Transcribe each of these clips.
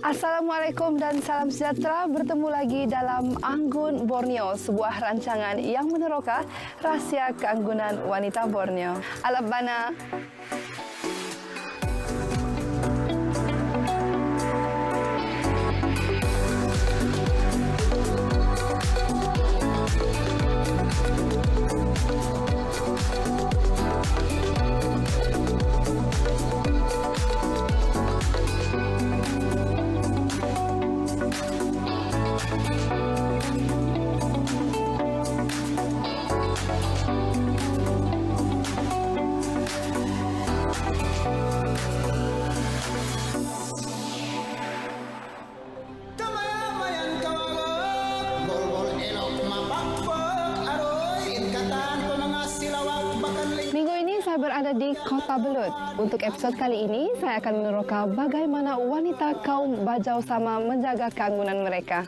Assalamualaikum dan salam sejahtera. Bertemu lagi dalam Anggun Borneo, sebuah rancangan yang meneroka rahsia keanggunan wanita Borneo. Alap bana. Minggu ini saya berada di Kota Belud. Untuk episod kali ini, saya akan meneroka bagaimana wanita kaum Bajau Sama menjaga keanggunan mereka.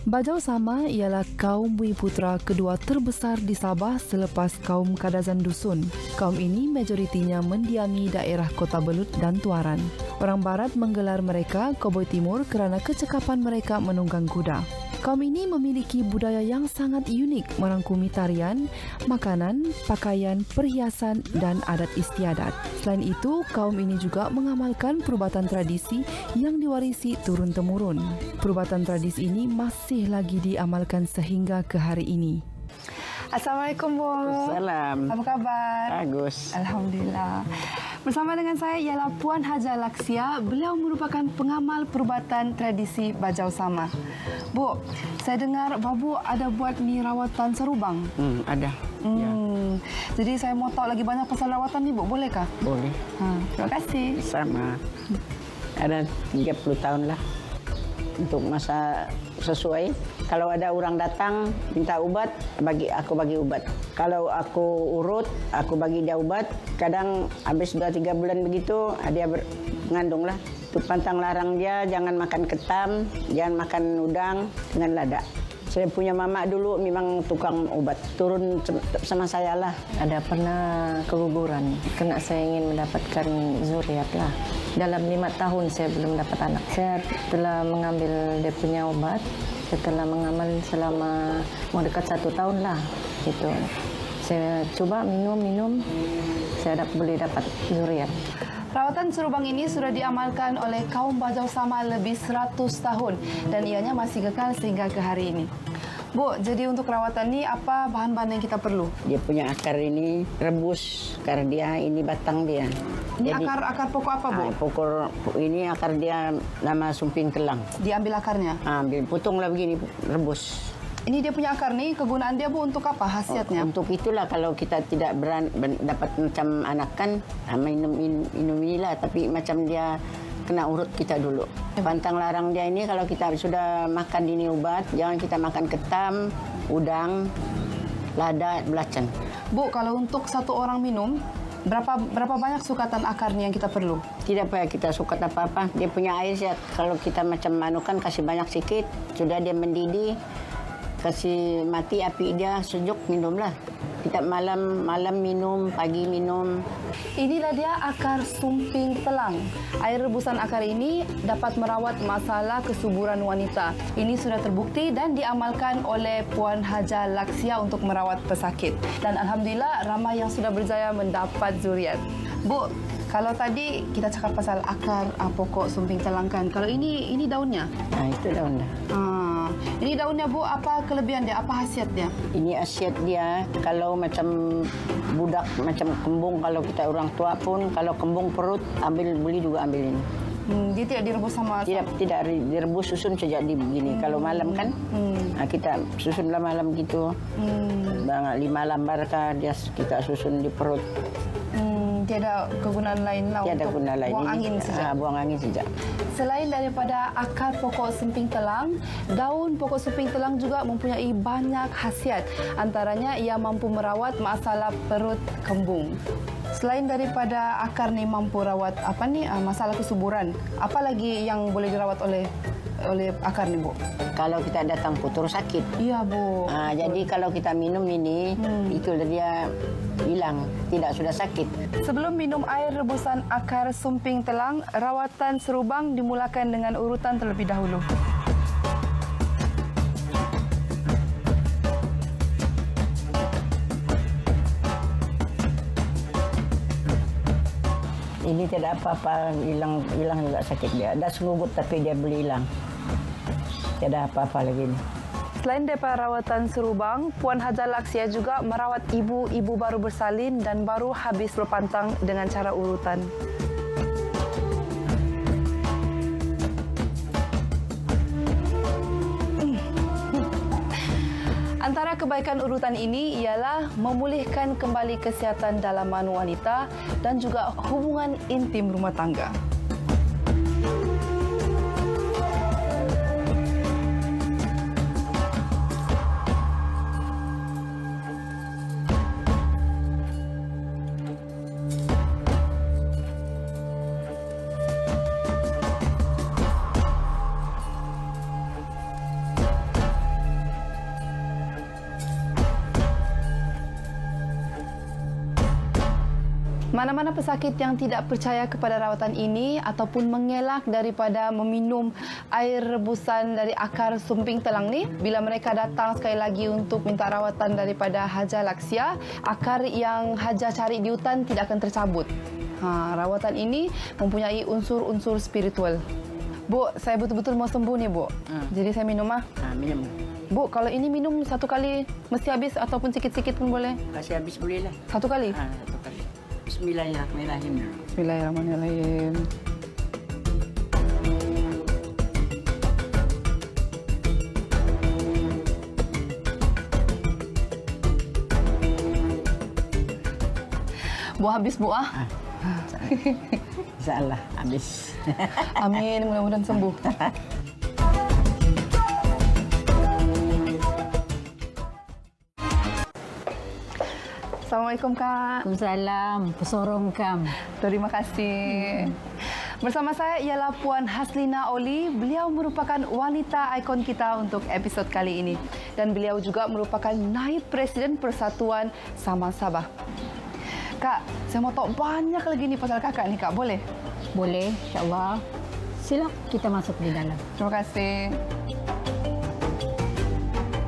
Bajau Sama ialah kaum bumi putra kedua terbesar di Sabah selepas kaum Kadazan Dusun. Kaum ini majoritinya mendiami daerah Kota Belud dan Tuaran. Orang Barat menggelar mereka Koboi Timur kerana kecekapan mereka menunggang kuda. Kaum ini memiliki budaya yang sangat unik merangkumi tarian, makanan, pakaian, perhiasan dan adat istiadat. Selain itu, kaum ini juga mengamalkan perubatan tradisi yang diwarisi turun-temurun. Perubatan tradisi ini masih lagi diamalkan sehingga ke hari ini. Assalamualaikum, Bu. Salam. Apa kabar? Bagus. Alhamdulillah. Bersama dengan saya ialah Puan Haja Laksia. Beliau merupakan pengamal perubatan tradisi Bajau Sama. Bu, saya dengar Babu ada buat ni rawatan serubang. Ada. Ya. Jadi saya mau tahu lagi banyak pasal rawatan ni, Bu. Bolehkah? Boleh. Terima kasih. Sama. Ada 30 tahun lah. Untuk masa sesuai. Kalau ada orang datang minta ubat, aku bagi ubat. Kalau aku urut, aku bagi dia ubat. Kadang habis 2-3 bulan begitu, dia mengandung lah. Itu pantang larang dia, jangan makan ketam, jangan makan udang dengan lada. Saya punya mama dulu memang tukang obat. Turun sama saya lah. Ada pernah keguguran, kena saya ingin mendapatkan zuriat lah. Dalam 5 tahun saya belum dapat anak. Saya telah mengambil dia punya obat. Setelah mengamal selama mau dekat 1 tahun lah. Gitu. Saya coba minum, saya boleh dapat zuriat. Rawatan serubang ini sudah diamalkan oleh kaum Bajau Sama lebih 100 tahun dan ianya masih kekal sehingga ke hari ini. Bu, jadi untuk rawatan ini apa bahan-bahan yang kita perlu? Dia punya akar ini rebus, akar dia ini batang dia. Ini Jadi, akar pokok apa, Bu? Pokok ini akar dia nama sumping telang. Diambil akarnya? Ambil, potonglah begini, rebus. Ini dia punya akar nih, kegunaan dia, Bu, untuk apa khasiatnya? Untuk itulah kalau kita tidak dapat macam anakan, minum inilah, tapi macam dia kena urut kita dulu. Pantang larang dia ini kalau kita sudah makan ini obat, jangan kita makan ketam, udang, lada, belacan. Bu, kalau untuk satu orang minum, berapa banyak sukatan akarnya yang kita perlu? Tidak payah kita sukat apa-apa. Dia punya air ya. Kalau kita macam manukan kasih banyak sikit, sudah dia mendidih, kasih mati api dia sejuk, minumlah. Kita malam minum, pagi minum. Inilah dia akar sumping telang. Air rebusan akar ini dapat merawat masalah kesuburan wanita. Ini sudah terbukti dan diamalkan oleh Puan Haja Laksia untuk merawat pesakit. Dan alhamdulillah ramai yang sudah berjaya mendapat zuriat. Bu, kalau tadi kita cakap pasal akar pokok sumping telang kan. Kalau ini daunnya? Itu daunnya. Ini daunnya, Bu, apa kelebihan dia? Apa khasiat dia? Ini khasiat dia, kalau macam budak, macam kembung, kalau kita orang tua pun, kalau kembung perut, boleh juga ambil ini. Dia tidak direbus sama? Tidak direbus, susun saja di begini. Kalau malam kan, kita susunlah malam gitu. 5 lembar dia kita susun di perut. Tiada kegunaan lain lah untuk buang angin saja. Buang angin saja. Selain daripada akar pokok sumping telang, daun pokok sumping telang juga mempunyai banyak khasiat. Antaranya ia mampu merawat masalah perut kembung. Selain daripada akar ni mampu rawat masalah kesuburan, apa lagi yang boleh dirawat oleh oleh akar ni, Bu? Kalau kita datang putus sakit. Iya, Bu. Jadi kalau kita minum ini, itu dia hilang, tidak sudah sakit. Sebelum minum air rebusan akar sumping telang, rawatan serubang dimulakan dengan urutan terlebih dahulu. Ini tidak apa-apa, hilang juga sakit dia. Ada sengugut tapi dia boleh hilang. Tidak apa-apa lagi ini. Selain daripada rawatan serubang, Puan Haja Laksia juga merawat ibu-ibu baru bersalin dan baru habis berpantang dengan cara urutan. Antara kebaikan urutan ini ialah memulihkan kembali kesihatan dalaman wanita dan juga hubungan intim rumah tangga. Mana-mana pesakit yang tidak percaya kepada rawatan ini ataupun mengelak daripada meminum air rebusan dari akar sumping telang ni, bila mereka datang sekali lagi untuk minta rawatan daripada Haja Laksia, akar yang Haja cari di hutan tidak akan tercabut. Rawatan ini mempunyai unsur-unsur spiritual. Bu, saya betul-betul mau sembuh ni, Bu. Jadi saya minum Minum. Bu, kalau ini minum satu kali mesti habis ataupun sikit-sikit pun boleh? Kasih habis boleh lah. Satu kali? Satu kali. Bismillahirrahmanirrahim. Bismillahirrahmanirrahim. Bu habis, Bu. InsyaAllah habis. Amin, mudah-mudahan sembuh. Assalamualaikum, Kak. Waalaikumsalam. Pesorong kam. Terima kasih. Bersama saya ialah Puan Haslina Oli. Beliau merupakan wanita ikon kita untuk episod kali ini. Dan beliau juga merupakan Naib Presiden Persatuan Saman Sabah. Kak, saya mau tahu banyak lagi ni pasal kakak ni, Kak. Boleh? Boleh, insyaAllah. Sila kita masuk di dalam. Terima kasih.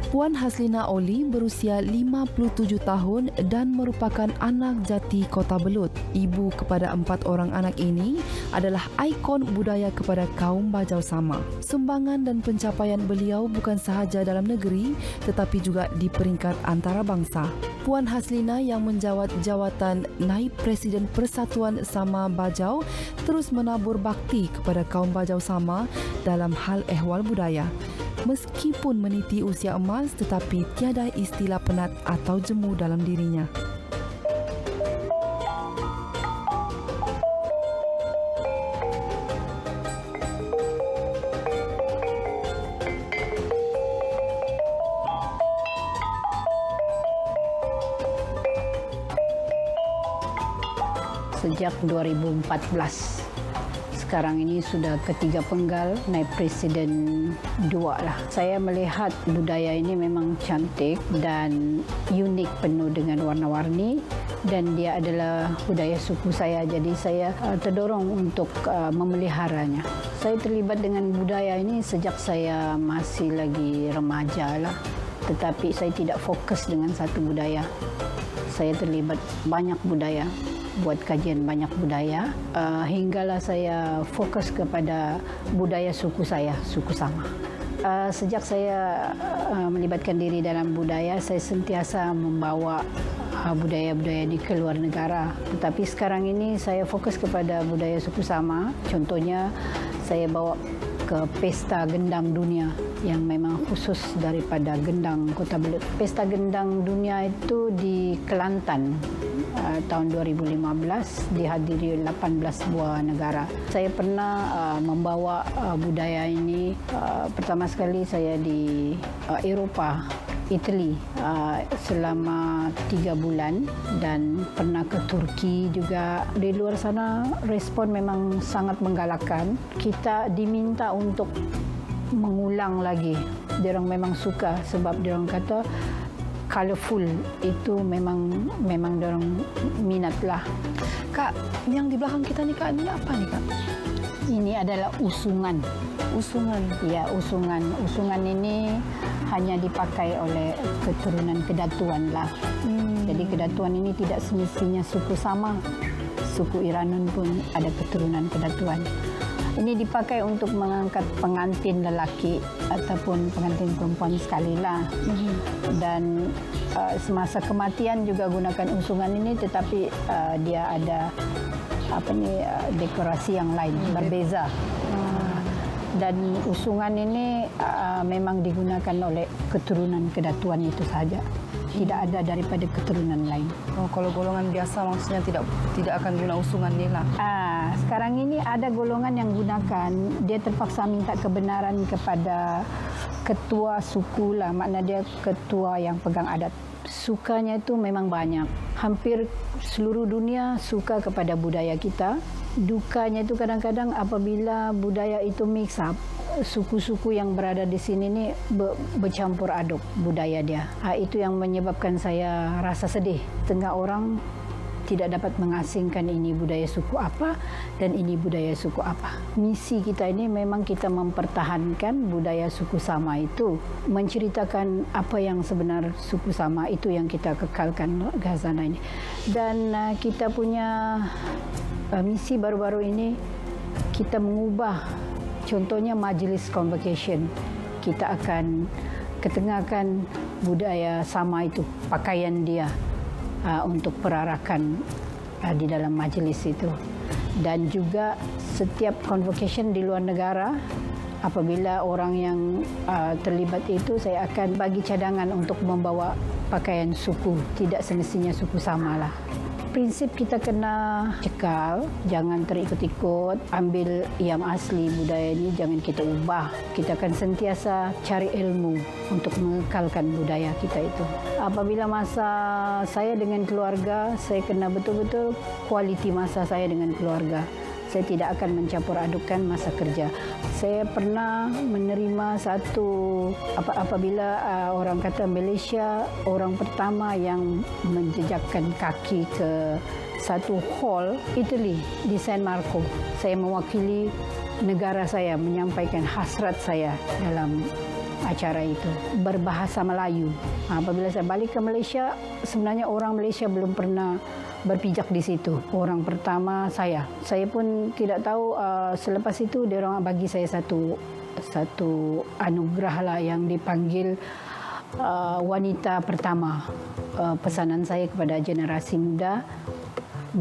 Puan Haslina Oli berusia 57 tahun dan merupakan anak jati Kota Belud. Ibu kepada 4 orang anak ini adalah ikon budaya kepada kaum Bajau Sama. Sumbangan dan pencapaian beliau bukan sahaja dalam negeri tetapi juga di peringkat antarabangsa. Puan Haslina yang menjawat jawatan Naib Presiden Persatuan Sama Bajau terus menabur bakti kepada kaum Bajau Sama dalam hal ehwal budaya. Meskipun meniti usia emas tetapi tiada istilah penat atau jemu dalam dirinya. Sejak 2014. Sekarang ini sudah ketiga penggal Naib Presiden 2 lah. Saya melihat budaya ini memang cantik dan unik, penuh dengan warna-warni dan dia adalah budaya suku saya. Jadi saya terdorong untuk memeliharanya. Saya terlibat dengan budaya ini sejak saya masih lagi remaja lah. Tetapi saya tidak fokus dengan satu budaya. Saya terlibat banyak budaya. Buat kajian banyak budaya hinggalah saya fokus kepada budaya suku saya, suku Sama. Sejak saya melibatkan diri dalam budaya, saya sentiasa membawa budaya-budaya ini ke luar negara. Tetapi sekarang ini saya fokus kepada budaya suku Sama. Contohnya saya bawa ke Pesta Gendang Dunia yang memang khusus daripada gendang Kota Belud. Pesta Gendang Dunia itu di Kelantan. Tahun 2015 dihadiri 18 buah negara. Saya pernah membawa budaya ini pertama sekali saya di Eropah, Italy selama 3 bulan dan pernah ke Turki juga. Di luar sana respon memang sangat menggalakkan. Kita diminta untuk mengulang lagi. Diorang memang suka sebab diorang kata colourful itu memang diorang minat lah. Kak, yang di belakang kita nih Kak, ini apa nih Kak? Ini adalah usungan. Usungan. Ya, usungan. Usungan ini hanya dipakai oleh keturunan kedatuan lah. Jadi kedatuan ini tidak semestinya suku sama. Suku Iranun pun ada keturunan kedatuan. Ini dipakai untuk mengangkat pengantin lelaki ataupun pengantin perempuan sekali lah. Dan semasa kematian juga gunakan usungan ini, tetapi dia ada dekorasi yang lain, berbeza. Dan usungan ini memang digunakan oleh keturunan kedatuan itu saja. Tidak ada daripada keturunan lain. Oh, kalau golongan biasa maksudnya tidak akan guna usungan ni lah. Sekarang ini ada golongan yang gunakan, dia terpaksa minta kebenaran kepada ketua suku lah, makna dia ketua yang pegang adat. Sukanya itu memang banyak. Hampir seluruh dunia suka kepada budaya kita. Dukanya itu kadang-kadang apabila budaya itu mix up, suku-suku yang berada di sini ni bercampur aduk budaya dia. Itu yang menyebabkan saya rasa sedih. Tengah orang tidak dapat mengasingkan ini budaya suku apa dan ini budaya suku apa. Misi kita ini memang kita mempertahankan budaya suku sama itu, menceritakan apa yang sebenar suku sama itu yang kita kekalkan Ghazana ini. Dan kita punya misi baru-baru ini, kita mengubah contohnya majlis convocation. Kita akan ketengahkan budaya sama itu, pakaian dia untuk perarakan di dalam majlis itu. Dan juga setiap convocation di luar negara, apabila orang yang terlibat itu, saya akan bagi cadangan untuk membawa pakaian suku, tidak semestinya suku sama lah. Prinsip kita kena cekal, jangan terikut-ikut, ambil yang asli budaya ini, jangan kita ubah. Kita akan sentiasa cari ilmu untuk mengekalkan budaya kita itu. Apabila masa saya dengan keluarga, saya kena betul-betul kualiti masa saya dengan keluarga. Saya tidak akan mencampur adukan masa kerja. Saya pernah menerima apabila orang kata Malaysia, orang pertama yang menjejakkan kaki ke satu hall Italy di San Marco. Saya mewakili negara saya menyampaikan hasrat saya dalam acara itu, berbahasa Melayu. Apabila saya balik ke Malaysia, sebenarnya orang Malaysia belum pernah berpijak di situ. Orang pertama saya pun tidak tahu, selepas itu dia orang bagi saya satu anugerah lah yang dipanggil wanita pertama. Pesanan saya kepada generasi muda,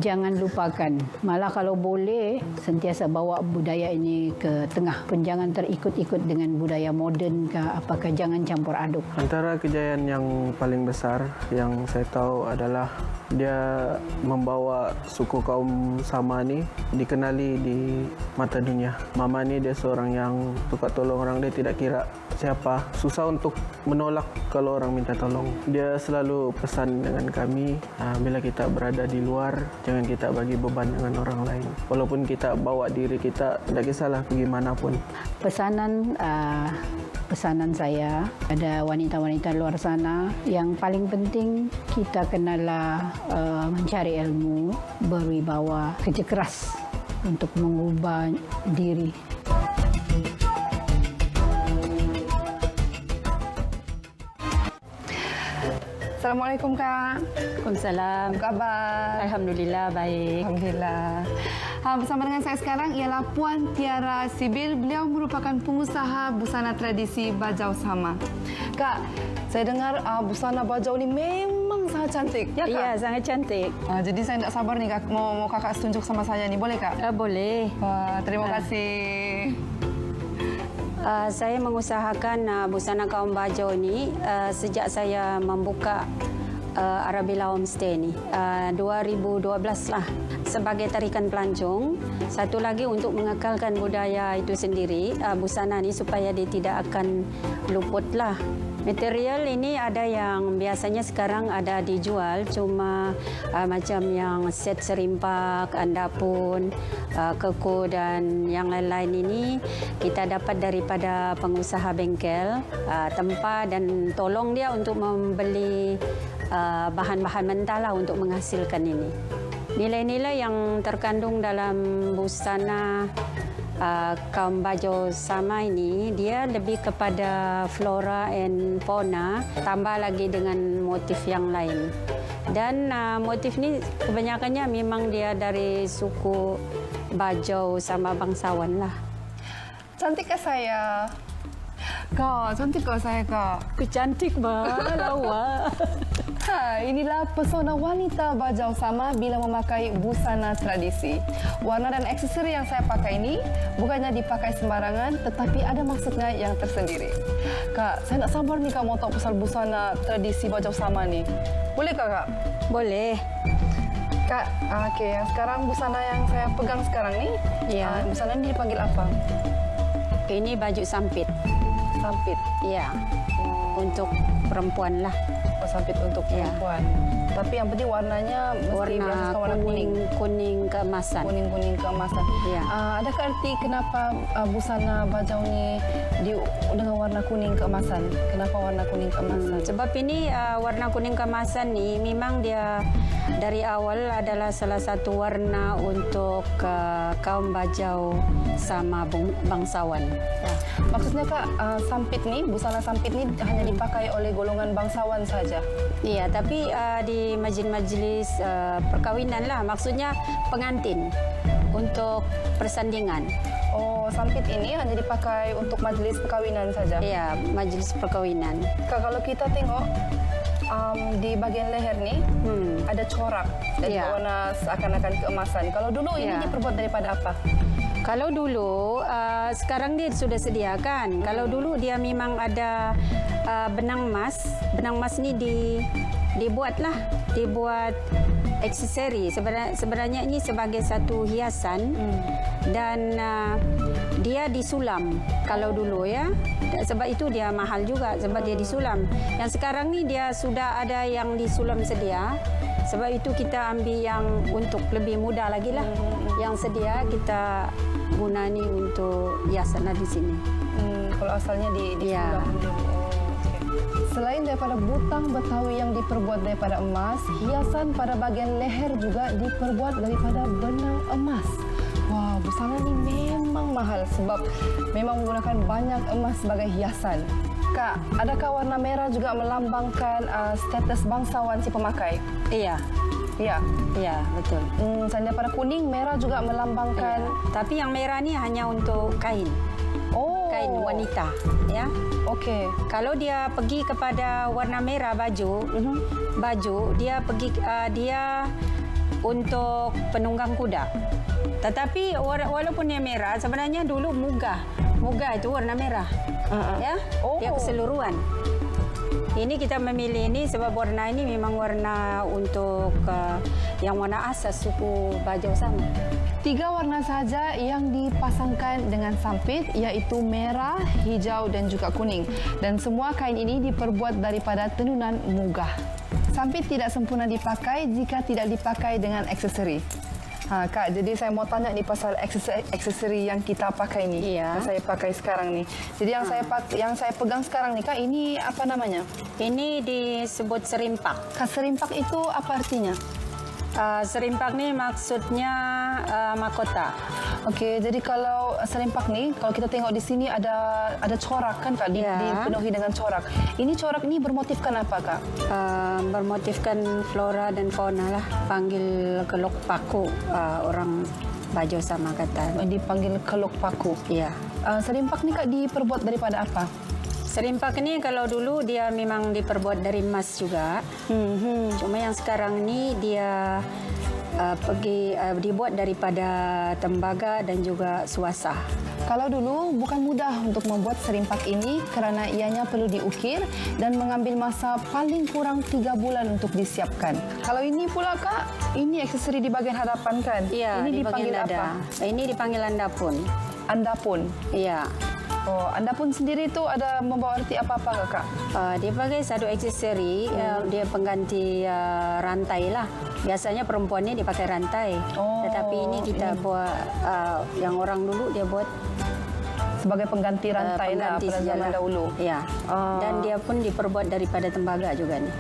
jangan lupakan, malah kalau boleh sentiasa bawa budaya ini ke tengah. Pun jangan terikut-ikut dengan budaya moden ke apakah, jangan campur aduk. Antara kejayaan yang paling besar yang saya tahu adalah dia membawa suku kaum Sama ni dikenali di mata dunia. Mama ni dia seorang yang suka tolong orang, dia tidak kira siapa. Susah untuk menolak kalau orang minta tolong. Dia selalu pesan dengan kami, bila kita berada di luar, jangan kita bagi beban dengan orang lain. Walaupun kita bawa diri kita, tidak kisahlah pergi manapun. Pesanan saya ada wanita-wanita luar sana, yang paling penting kita kenalah mencari ilmu, berwibawa, kerja keras untuk mengubah diri. Assalamualaikum Kak. Waalaikumsalam. Apa khabar? Alhamdulillah baik. Alhamdulillah. Bersama dengan saya sekarang ialah Puan Tiara Sibil. Beliau merupakan pengusaha busana tradisi Bajau Sama. Kak, saya dengar busana Bajau ni memang sangat cantik. Ya, Kak? Ya, sangat cantik. Jadi saya tidak sabar nih, Kak. Mau Kakak tunjuk sama saya nih. Boleh, Kak? Boleh. Terima kasih. Saya mengusahakan busana kaum Bajau ini sejak saya membuka Arabella Homestay ni 2012 lah, sebagai tarikan pelancong. Satu lagi untuk mengekalkan budaya itu sendiri, busana ni supaya dia tidak akan luput lah. Material ini ada yang biasanya sekarang ada dijual, cuma macam yang set serimpak, andapun, keko dan yang lain-lain ini kita dapat daripada pengusaha bengkel, tempat dan tolong dia untuk membeli bahan-bahan mentah lah untuk menghasilkan ini. Nilai-nilai yang terkandung dalam busana kaum Bajau Sama ini, dia lebih kepada flora and fauna, tambah lagi dengan motif yang lain. Dan motif ini kebanyakannya memang dia dari suku Bajau sama bangsawan lah. Cantik ke saya? Kak, cantik ke saya, Kak? Cantik bah, lawa. Inilah pesona wanita Bajau Sama bila memakai busana tradisi. Warna dan aksesori yang saya pakai ini bukannya dipakai sembarangan, tetapi ada maksudnya yang tersendiri. Kak, saya nak sabar nih Kak mau tahu pasal busana tradisi Bajau Sama nih. Boleh Kak? Boleh. Kak, okey, sekarang busana yang saya pegang sekarang nih, busana ini dipanggil apa? Ini baju sampit. Sampit? Ya, untuk perempuan lah. Sampit untuk perempuan. Tapi yang penting warnanya mesti warna kuning keemasan. Kuning keemasan. Ya. Adakah arti kenapa busana Bajau ni dengan warna kuning keemasan? Kenapa warna kuning keemasan? Sebab ini warna kuning keemasan ni memang dia dari awal adalah salah satu warna untuk kaum Bajau sama bangsawan. Ya. Maksudnya Kak, sampit ni, busana sampit ni hanya dipakai oleh golongan bangsawan saja? Iya, tapi di majlis-majlis perkawinan lah. Maksudnya pengantin untuk persandingan. Oh, sampit ini hanya dipakai untuk majlis perkawinan saja? Iya, majlis perkawinan. Kak, kalau kita tengok di bagian leher ni ada corak dan warna seakan-akan keemasan. Kalau dulu ini diperbuat daripada apa? Kalau dulu, sekarang dia sudah sediakan. Kalau dulu dia memang ada benang emas. Benang emas ni dibuat aksesori. Sebenarnya ini sebagai satu hiasan dan dia disulam. Kalau dulu ya, sebab itu dia mahal juga sebab dia disulam. Yang sekarang ni dia sudah ada yang disulam sedia. Sebab itu kita ambil yang untuk lebih mudah lagi lah. Yang sedia kita guna ni untuk hiasan di sini. Kalau asalnya disulam dulu. Selain daripada butang Betawi yang diperbuat daripada emas, hiasan pada bahagian leher juga diperbuat daripada benang emas. Wah, busana ni memang mahal sebab memang menggunakan banyak emas sebagai hiasan. Kak, adakah warna merah juga melambangkan status bangsawan si pemakai? Iya. Ya. Ya, betul. Selain daripada kuning, merah juga melambangkan. Tapi yang merah ni hanya untuk kain. Oh. Kain wanita, ya. Okey. Kalau dia pergi kepada warna merah baju, dia pergi dia untuk penunggang kuda. Tetapi walaupun dia merah, sebenarnya dulu mugah. Mugah itu warna merah. Ya. Dia keseluruhan. Ini kita memilih ini sebab warna ini memang warna untuk yang warna asas suku Bajau Sama. 3 warna saja yang dipasangkan dengan sampit, iaitu merah, hijau dan juga kuning. Dan semua kain ini diperbuat daripada tenunan mugah. Sampit tidak sempurna dipakai jika tidak dipakai dengan aksesori. Kak, jadi saya mau tanya nih pasal aksesori yang kita pakai ni. Iya. Yang saya pakai sekarang ni. Jadi yang saya pegang sekarang ni Kak, ini apa namanya? Ini disebut serimpak. Kak, serimpak itu apa artinya? Serimpak ni maksudnya mahkota. Okey, jadi kalau serimpak ni, kalau kita tengok di sini ada corak kan Kak, dipenuhi dengan corak. Ini corak ni bermotifkan apa Kak? Bermotifkan flora dan fauna lah. Panggil kelok paku orang Bajau Sama kata. Dipanggil kelok paku. Ya. Serimpak ni Kak diperbuat daripada apa? Serimpak ni kalau dulu dia memang diperbuat dari emas juga. Cuma yang sekarang ni dia dibuat daripada tembaga dan juga suasa. Kalau dulu bukan mudah untuk membuat serimpak ini kerana ianya perlu diukir dan mengambil masa paling kurang 3 bulan untuk disiapkan. Kalau ini pula Kak, ini aksesori di bahagian hadapan kan? Iya, ini di dipanggil bagian apa? dada. Ini dipanggil andapun. Andapun. Iya. Oh, anda pun sendiri tu ada membawa arti apa-apa Kak? Dia pakai satu aksesori, dia pengganti rantai lah. Biasanya perempuan ni dia pakai rantai. Tetapi ini kita buat, yang orang dulu dia buat Sebagai pengganti rantai lah pada zaman dahulu. Ya. Dan dia pun diperbuat daripada tembaga juga ni.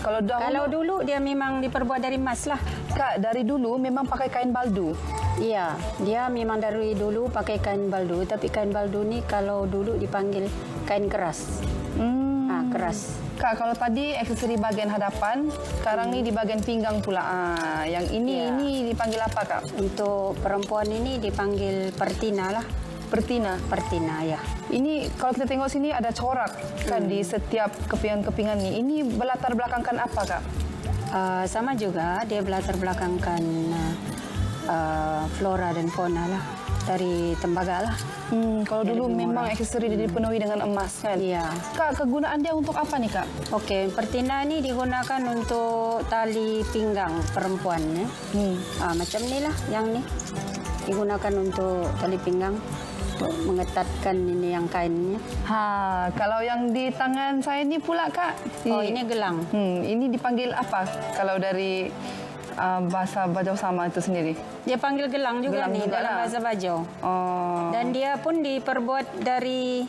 Kalau dulu dia memang diperbuat dari emas lah. Kak, dari dulu memang pakai kain baldu. Iya, dia memang dari dulu pakai kain baldu. Tapi kain baldu ni kalau dulu dipanggil kain keras. Keras. Kak, kalau tadi aksesori bagian hadapan, sekarang ni di bagian pinggang pula. Yang ini dipanggil apa Kak? Untuk perempuan ini dipanggil pertina lah. Pertina. Pertina, ya. Ini kalau kita tengok sini ada corak kan di setiap kepingan-kepingan ni. Ini berlatar belakangkan apa Kak? Sama juga, dia berlatar belakangkan flora dan fauna lah. Dari tembaga lah. Kalau dulu memang aksesori dipenuhi dengan emas kan? Iya. Kak, kegunaan dia untuk apa nih Kak? Okey, pertina ni digunakan untuk tali pinggang perempuan. Macam ni lah yang ni. Digunakan untuk tali pinggang. Untuk mengetatkan ini yang kainnya. Kalau yang di tangan saya ni pula Kak. Ini gelang. Ini dipanggil apa kalau dari bahasa Bajau Sama itu sendiri? Dia panggil gelang juga Gelang ni juga dalam lah. bahasa Bajau. Dan dia pun diperbuat dari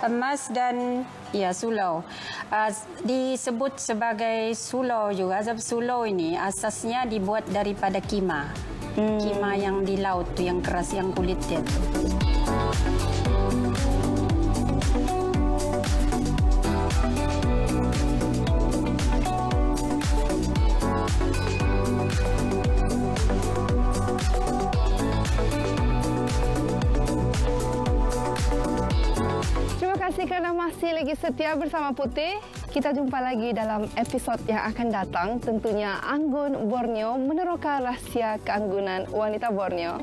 emas dan sulau. Disebut sebagai sulau juga. Sebab sulau ini asasnya dibuat daripada kima. Kima yang di laut tu, yang keras, yang kulit dia tu. Terima kasih kerana masih lagi setia bersama Putih. Kita jumpa lagi dalam episod yang akan datang. Tentunya Anggun Borneo meneroka rahsia keanggunan wanita Borneo.